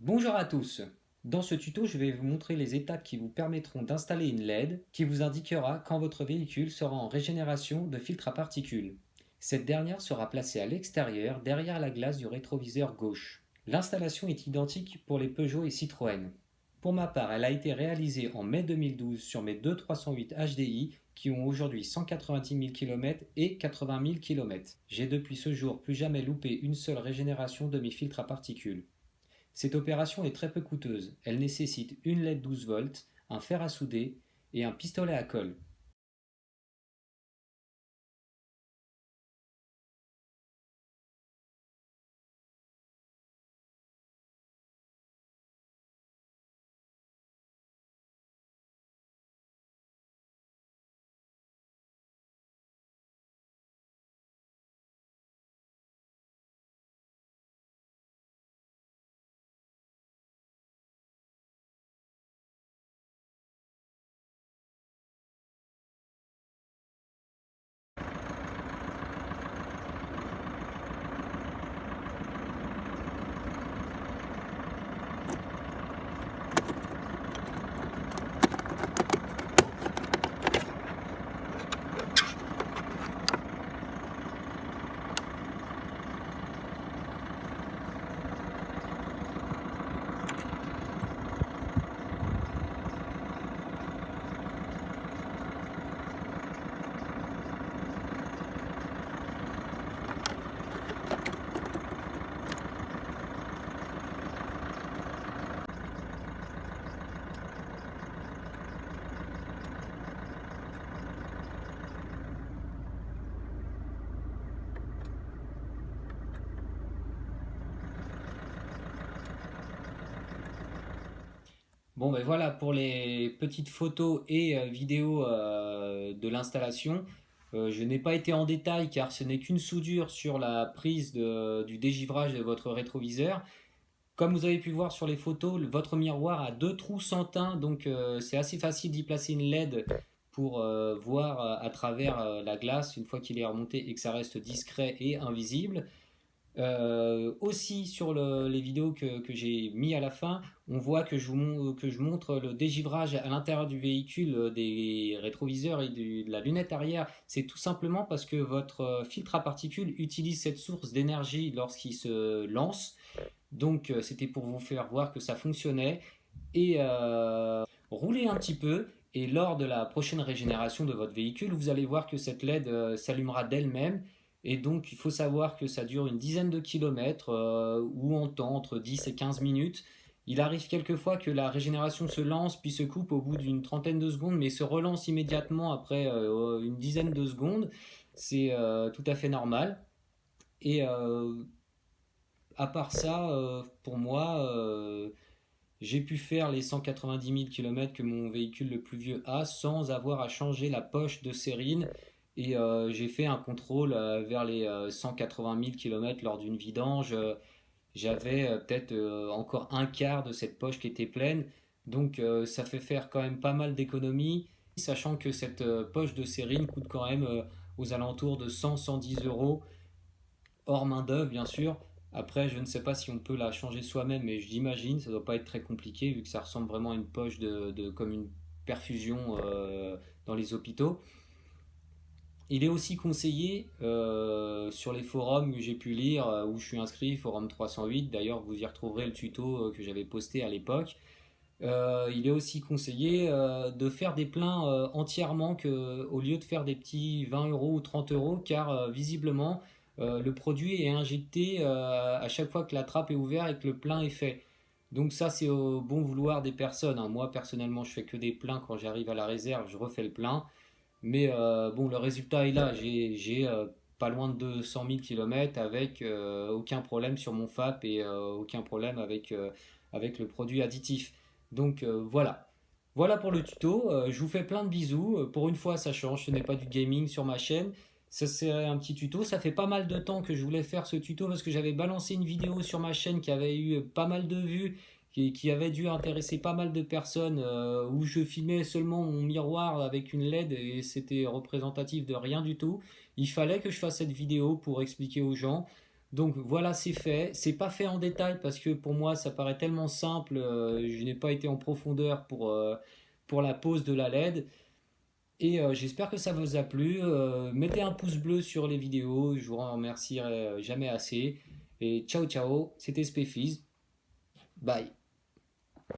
Bonjour à tous. Dans ce tuto, je vais vous montrer les étapes qui vous permettront d'installer une LED qui vous indiquera quand votre véhicule sera en régénération de filtre à particules. Cette dernière sera placée à l'extérieur, derrière la glace du rétroviseur gauche. L'installation est identique pour les Peugeot et Citroën. Pour ma part, elle a été réalisée en mai 2012 sur mes deux 308 HDI qui ont aujourd'hui 190 000 km et 80 000 km. J'ai depuis ce jour plus jamais loupé une seule régénération de mes filtres à particules. Cette opération est très peu coûteuse. Elle nécessite une LED 12 volts, un fer à souder et un pistolet à colle. Bon ben voilà pour les petites photos et vidéos de l'installation. Je n'ai pas été en détail car ce n'est qu'une soudure sur la prise du dégivrage de votre rétroviseur. Comme vous avez pu voir sur les photos, votre miroir a deux trous sans teint, donc c'est assez facile d'y placer une LED pour voir à travers la glace une fois qu'il est remonté et que ça reste discret et invisible. Aussi sur les vidéos que j'ai mis à la fin, on voit que je montre le dégivrage à l'intérieur du véhicule des rétroviseurs et de la lunette arrière. C'est tout simplement parce que votre filtre à particules utilise cette source d'énergie lorsqu'il se lance. Donc c'était pour vous faire voir que ça fonctionnait et rouler un petit peu. Et lors de la prochaine régénération de votre véhicule, vous allez voir que cette LED s'allumera d'elle-même. Et donc, il faut savoir que ça dure une dizaine de kilomètres ou en temps entre 10 et 15 minutes. Il arrive quelquefois que la régénération se lance puis se coupe au bout d'une trentaine de secondes, mais se relance immédiatement après une dizaine de secondes. C'est tout à fait normal. Et à part ça, pour moi, j'ai pu faire les 190 000 km que mon véhicule le plus vieux a sans avoir à changer la poche de sérine. Et j'ai fait un contrôle vers les 180 000 km lors d'une vidange. J'avais peut-être encore un quart de cette poche qui était pleine. Donc ça fait faire quand même pas mal d'économies, sachant que cette poche de sérine coûte quand même aux alentours de 100-110 euros hors main-d'œuvre, bien sûr. Après, je ne sais pas si on peut la changer soi-même, mais j'imagine, ça ne doit pas être très compliqué vu que ça ressemble vraiment à une poche comme une perfusion dans les hôpitaux. Il est aussi conseillé sur les forums que j'ai pu lire, où je suis inscrit, forum 308, d'ailleurs vous y retrouverez le tuto que j'avais posté à l'époque. Il est aussi conseillé de faire des pleins entièrement au lieu de faire des petits 20 euros ou 30 euros, car visiblement le produit est injecté à chaque fois que la trappe est ouverte et que le plein est fait. Donc ça c'est au bon vouloir des personnes, hein. Moi personnellement je fais que des pleins quand j'arrive à la réserve, je refais le plein. Mais bon, le résultat est là. J'ai pas loin de 200 000 km avec aucun problème sur mon FAP et aucun problème avec le produit additif. Donc voilà. Voilà pour le tuto. Je vous fais plein de bisous. Pour une fois, ça change. Ce n'est pas du gaming sur ma chaîne. Ça c'est un petit tuto. Ça fait pas mal de temps que je voulais faire ce tuto parce que j'avais balancé une vidéo sur ma chaîne qui avait eu pas mal de vues, qui avait dû intéresser pas mal de personnes, où je filmais seulement mon miroir avec une LED et c'était représentatif de rien du tout. Il fallait que je fasse cette vidéo pour expliquer aux gens. Donc voilà, c'est fait. C'est pas fait en détail parce que pour moi, ça paraît tellement simple. Je n'ai pas été en profondeur pour la pose de la LED. Et j'espère que ça vous a plu. Mettez un pouce bleu sur les vidéos. Je vous en remercierai jamais assez. Et ciao ciao, c'était Spéfiz. Bye.